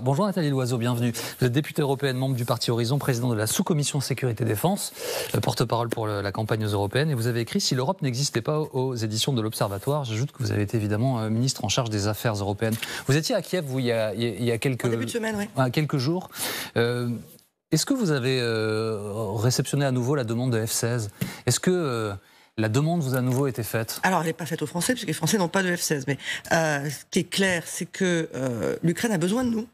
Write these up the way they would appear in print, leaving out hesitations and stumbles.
Bonjour Nathalie Loiseau, bienvenue. Vous êtes députée européenne, membre du Parti Horizon, président de la sous-commission sécurité-défense, porte-parole pour la campagne aux européennes. Et vous avez écrit « Si l'Europe n'existait pas » aux éditions de l'Observatoire. J'ajoute que vous avez été évidemment ministre en charge des affaires européennes. Vous étiez à Kiev, vous, il y a quelques... En début de semaine, oui. Quelques jours. Est-ce que vous avez réceptionné à nouveau la demande de F-16 ? Est-ce que... la demande vous a à nouveau été faite? Alors, elle n'est pas faite aux Français, puisque les Français n'ont pas de F-16. Mais ce qui est clair, c'est que l'Ukraine a besoin de nous.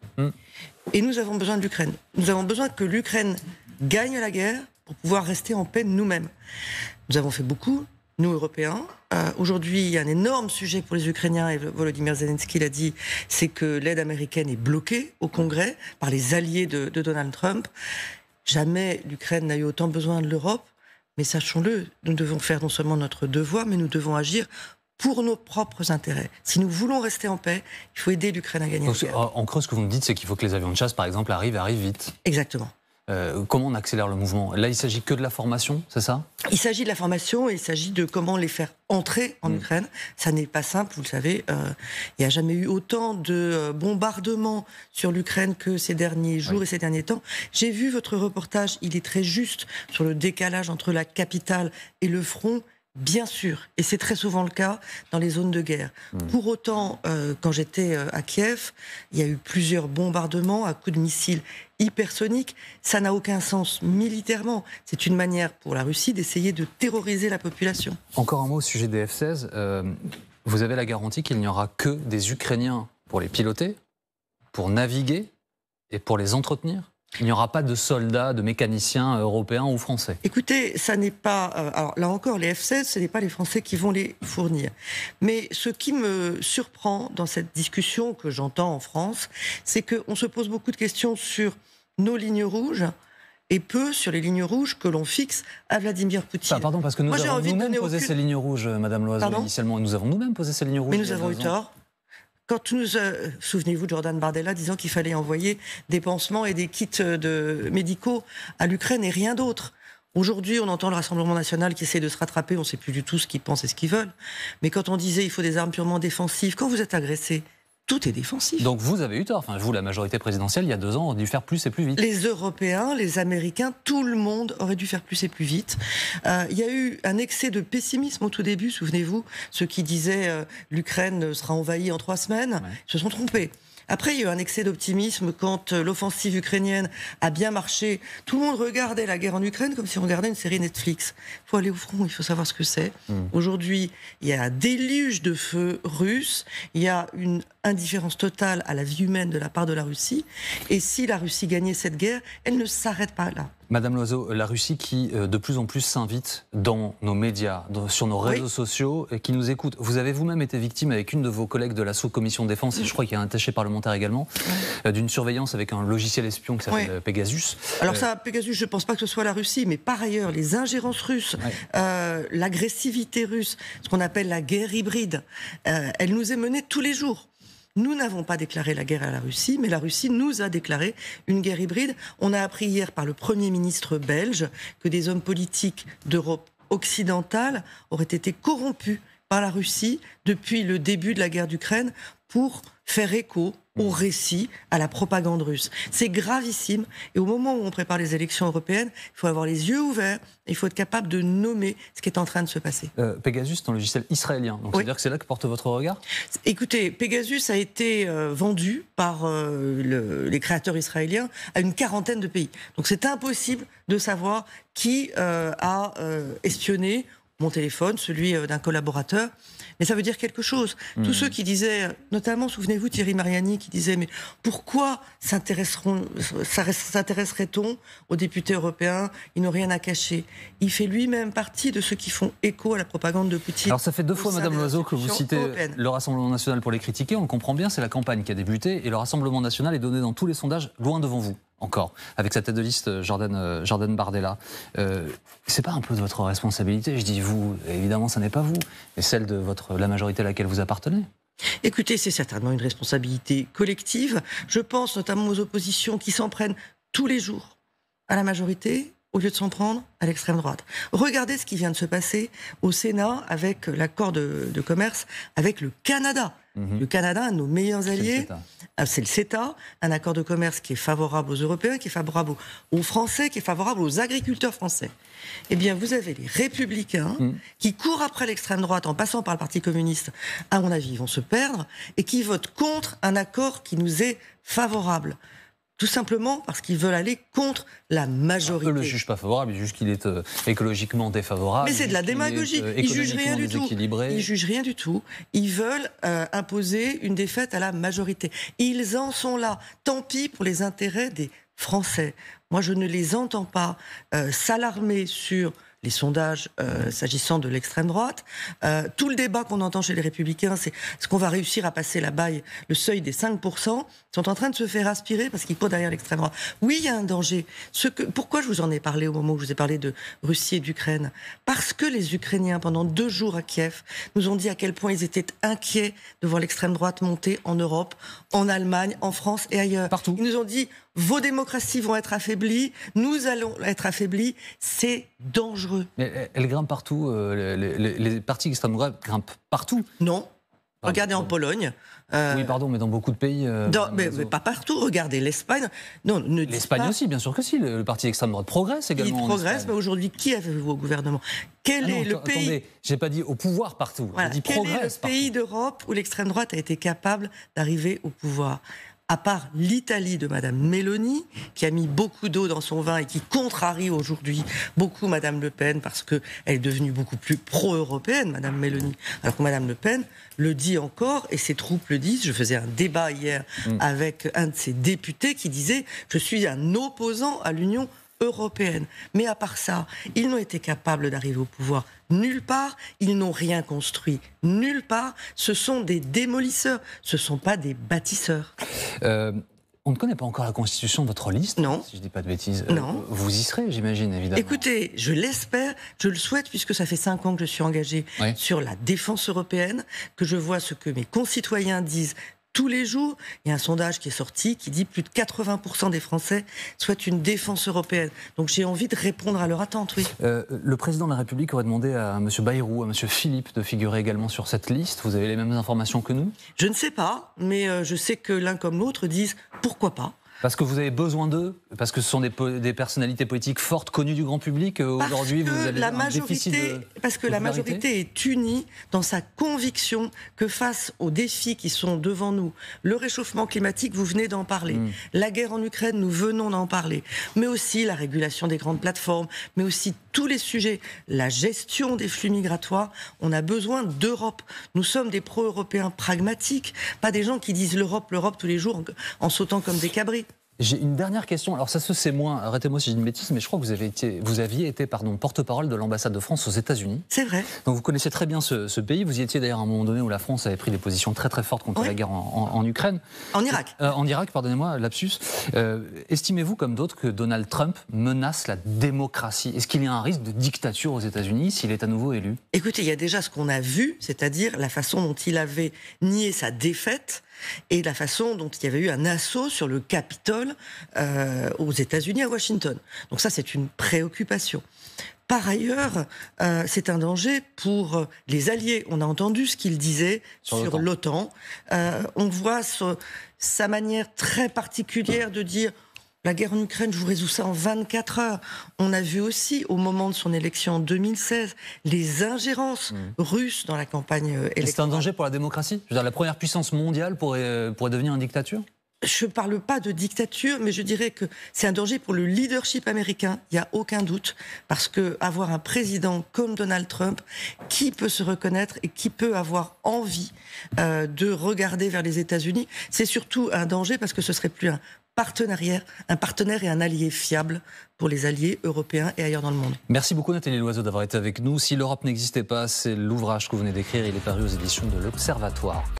Et nous avons besoin de l'Ukraine. Nous avons besoin que l'Ukraine gagne la guerre pour pouvoir rester en paix nous-mêmes. Nous avons fait beaucoup, nous, Européens. Aujourd'hui, il y a un énorme sujet pour les Ukrainiens, et Volodymyr Zelensky l'a dit, c'est que l'aide américaine est bloquée au Congrès par les alliés de Donald Trump. Jamais l'Ukraine n'a eu autant besoin de l'Europe. Mais sachons-le, nous devons faire non seulement notre devoir, mais nous devons agir pour nos propres intérêts. Si nous voulons rester en paix, il faut aider l'Ukraine à gagner la guerre. En creux, ce que vous me dites, c'est qu'il faut que les avions de chasse, par exemple, arrivent vite. Exactement. Comment on accélère le mouvement? Là, il s'agit que de la formation, c'est ça? Il s'agit de la formation et il s'agit de comment les faire entrer en Ukraine. Ça n'est pas simple, vous le savez. Il n'y a jamais eu autant de bombardements sur l'Ukraine que ces derniers jours et ces derniers temps. J'ai vu votre reportage, il est très juste sur le décalage entre la capitale et le front. Bien sûr, et c'est très souvent le cas dans les zones de guerre. Pour autant, quand j'étais à Kiev, il y a eu plusieurs bombardements à coups de missiles hypersoniques. Ça n'a aucun sens militairement. C'est une manière pour la Russie d'essayer de terroriser la population. Encore un mot au sujet des F-16. Vous avez la garantie qu'il n'y aura que des Ukrainiens pour les piloter, pour naviguer et pour les entretenir? Il n'y aura pas de soldats, de mécaniciens européens ou français? Écoutez, ça n'est pas... alors là encore, les F-16, ce n'est pas les Français qui vont les fournir. Mais ce qui me surprend dans cette discussion que j'entends en France, c'est qu'on se pose beaucoup de questions sur nos lignes rouges et peu sur les lignes rouges que l'on fixe à Vladimir Poutine. Pardon, parce que nous avons nous-mêmes posé ces lignes rouges, Madame Loiseau, initialement. Nous avons nous-mêmes posé ces lignes rouges. Mais nous avons eu tort. Quand nous, souvenez-vous de Jordan Bardella disant qu'il fallait envoyer des pansements et des kits médicaux à l'Ukraine et rien d'autre. Aujourd'hui, on entend le Rassemblement national qui essaie de se rattraper, on ne sait plus du tout ce qu'ils pensent et ce qu'ils veulent. Mais quand on disait il faut des armes purement défensives, quand vous êtes agressé, tout est défensif. Donc vous avez eu tort. Enfin, vous, la majorité présidentielle, il y a 2 ans, aurait dû faire plus et plus vite. Les Européens, les Américains, tout le monde aurait dû faire plus et plus vite. Il y a eu un excès de pessimisme au tout début, souvenez-vous. Ceux qui disaient l'Ukraine sera envahie en 3 semaines, se sont trompés. Après, il y a eu un excès d'optimisme quand l'offensive ukrainienne a bien marché. Tout le monde regardait la guerre en Ukraine comme si on regardait une série Netflix. Il faut aller au front, il faut savoir ce que c'est. Aujourd'hui, il y a un déluge de feu russe. Il y a une indifférence totale à la vie humaine de la part de la Russie. Et si la Russie gagnait cette guerre, elle ne s'arrête pas là. Madame Loiseau, la Russie qui de plus en plus s'invite dans nos médias, sur nos réseaux sociaux, et qui nous écoute. Vous avez vous-même été victime avec une de vos collègues de la sous-commission défense, et je crois qu'il y a un attaché parlementaire également, d'une surveillance avec un logiciel espion qui s'appelle Pegasus. Alors ça, Pegasus, je ne pense pas que ce soit la Russie, mais par ailleurs, les ingérences russes, l'agressivité russe, ce qu'on appelle la guerre hybride, elle nous est menée tous les jours. Nous n'avons pas déclaré la guerre à la Russie, mais la Russie nous a déclaré une guerre hybride. On a appris hier par le Premier ministre belge que des hommes politiques d'Europe occidentale auraient été corrompus par la Russie depuis le début de la guerre d'Ukraine pour faire écho au récit, à la propagande russe. C'est gravissime. Et au moment où on prépare les élections européennes, il faut avoir les yeux ouverts et il faut être capable de nommer ce qui est en train de se passer. Pegasus, c'est un logiciel israélien. Donc c'est-à-dire que c'est là que porte votre regard? Écoutez, Pegasus a été vendu par les créateurs israéliens à une 40aine de pays. Donc c'est impossible de savoir qui a espionné mon téléphone, celui d'un collaborateur. Mais ça veut dire quelque chose. Tous ceux qui disaient, notamment, souvenez-vous, Thierry Mariani, qui disait, mais pourquoi s'intéresserait-on aux députés européens? Ils n'ont rien à cacher. Il fait lui-même partie de ceux qui font écho à la propagande de Poutine. Alors ça fait 2 fois, Madame Loiseau, que vous citez le Rassemblement national pour les critiquer. On le comprend bien, c'est la campagne qui a débuté, et le Rassemblement national est donné dans tous les sondages, loin devant vous. Encore, avec sa tête de liste, Jordan Bardella. C'est pas un peu de votre responsabilité? Je dis vous, évidemment, ça n'est pas vous, mais celle de la majorité à laquelle vous appartenez. Écoutez, c'est certainement une responsabilité collective. Je pense notamment aux oppositions qui s'en prennent tous les jours à la majorité, au lieu de s'en prendre à l'extrême droite. Regardez ce qui vient de se passer au Sénat avec l'accord de commerce avec le Canada. Le Canada, un de nos meilleurs alliés, c'est le CETA, un accord de commerce qui est favorable aux Européens, qui est favorable aux Français, qui est favorable aux agriculteurs français. Eh bien, vous avez les Républicains qui courent après l'extrême droite en passant par le Parti communiste. À mon avis, ils vont se perdre et qui votent contre un accord qui nous est favorable. Tout simplement parce qu'ils veulent aller contre la majorité. Eux ne le jugent pas favorable, ils jugent qu'il est écologiquement défavorable. Mais c'est de la démagogie. Ils jugent rien du tout. Ils jugent rien du tout. Ils veulent imposer une défaite à la majorité. Ils en sont là. Tant pis pour les intérêts des Français. Moi, je ne les entends pas s'alarmer sur les sondages s'agissant de l'extrême droite. Tout le débat qu'on entend chez les Républicains, c'est est-ce qu'on va réussir à passer le seuil des 5%, sont en train de se faire aspirer parce qu'ils courent derrière l'extrême droite. Oui, il y a un danger. Pourquoi je vous en ai parlé au moment où je vous ai parlé de Russie et d'Ukraine? Parce que les Ukrainiens, pendant 2 jours à Kiev, nous ont dit à quel point ils étaient inquiets de voir l'extrême droite monter en Europe, en Allemagne, en France et ailleurs. Partout. Ils nous ont dit vos démocraties vont être affaiblies, nous allons être affaiblis, c'est dangereux. Mais elles grimpent partout, les partis extrême droite grimpent partout. Non. Regardez en Pologne. Oui, pardon, mais dans beaucoup de pays. Mais pas partout. Regardez l'Espagne. Non, l'Espagne aussi, bien sûr que si. Le parti extrême droite progresse également. Il progresse, mais aujourd'hui, qui avez-vous au gouvernement? Quel est le pays? Attendez, j'ai pas dit au pouvoir partout. Voilà. J'ai dit progresse partout. Quel est le pays d'Europe où l'extrême droite a été capable d'arriver au pouvoir? À part l'Italie de Madame Meloni, qui a mis beaucoup d'eau dans son vin et qui contrarie aujourd'hui beaucoup Madame Le Pen parce qu'elle est devenue beaucoup plus pro-européenne, Madame Meloni. Alors que Madame Le Pen le dit encore, et ses troupes le disent. Je faisais un débat hier avec un de ses députés qui disait « Je suis un opposant à l'Union européenne ». Mais à part ça, ils n'ont été capables d'arriver au pouvoir nulle part, ils n'ont rien construit nulle part, ce sont des démolisseurs, ce ne sont pas des bâtisseurs. On ne connaît pas encore la constitution de votre liste, non. Si je ne dis pas de bêtises. Non. Vous y serez, j'imagine, évidemment. Écoutez, je l'espère, je le souhaite, puisque ça fait 5 ans que je suis engagée sur la défense européenne, que je vois ce que mes concitoyens disent tous les jours. Il y a un sondage qui est sorti qui dit plus de 80% des Français souhaitent une défense européenne. Donc j'ai envie de répondre à leur attente, oui. Le président de la République aurait demandé à M. Bayrou, à M. Philippe de figurer également sur cette liste. Vous avez les mêmes informations que nous? Je ne sais pas, mais je sais que l'un comme l'autre disent pourquoi pas. Parce que vous avez besoin d'eux? Parce que ce sont des personnalités politiques fortes, connues du grand public? Aujourd'hui, vous avez un déficit de Parce que la majorité est unie dans sa conviction que face aux défis qui sont devant nous, le réchauffement climatique, vous venez d'en parler, la guerre en Ukraine, nous venons d'en parler, mais aussi la régulation des grandes plateformes, mais aussi tous les sujets, la gestion des flux migratoires, on a besoin d'Europe. Nous sommes des pro-européens pragmatiques, pas des gens qui disent l'Europe tous les jours en sautant comme des cabris. J'ai une dernière question. Alors ça se sait moins, arrêtez-moi si je dis une bêtise, mais je crois que vous aviez été porte-parole de l'ambassade de France aux États-Unis. C'est vrai. Donc vous connaissez très bien ce pays. Vous y étiez d'ailleurs à un moment donné où la France avait pris des positions très très fortes contre la guerre en Ukraine. En Irak. En Irak, pardonnez-moi, lapsus. Estimez-vous, comme d'autres, que Donald Trump menace la démocratie? Est-ce qu'il y a un risque de dictature aux États-Unis s'il est à nouveau élu? Écoutez, il y a déjà ce qu'on a vu, c'est-à-dire la façon dont il avait nié sa défaite et la façon dont il y avait eu un assaut sur le Capitole aux États-Unis, à Washington. Donc ça, c'est une préoccupation. Par ailleurs, c'est un danger pour les alliés. On a entendu ce qu'il disait sur l'OTAN. On voit sa manière très particulière de dire la guerre en Ukraine, je vous résous ça en 24 heures. On a vu aussi, au moment de son élection en 2016, les ingérences russes dans la campagne électorale. C'est un danger pour la démocratie? Je veux dire, la première puissance mondiale pourrait devenir une dictature? Je ne parle pas de dictature, mais je dirais que c'est un danger pour le leadership américain, il n'y a aucun doute, parce qu'avoir un président comme Donald Trump, qui peut se reconnaître et qui peut avoir envie de regarder vers les États-Unis, c'est surtout un danger parce que ce serait plus un partenaire et un allié fiable pour les alliés européens et ailleurs dans le monde. Merci beaucoup Nathalie Loiseau d'avoir été avec nous. Si l'Europe n'existait pas, c'est l'ouvrage que vous venez d'écrire, il est paru aux éditions de l'Observatoire.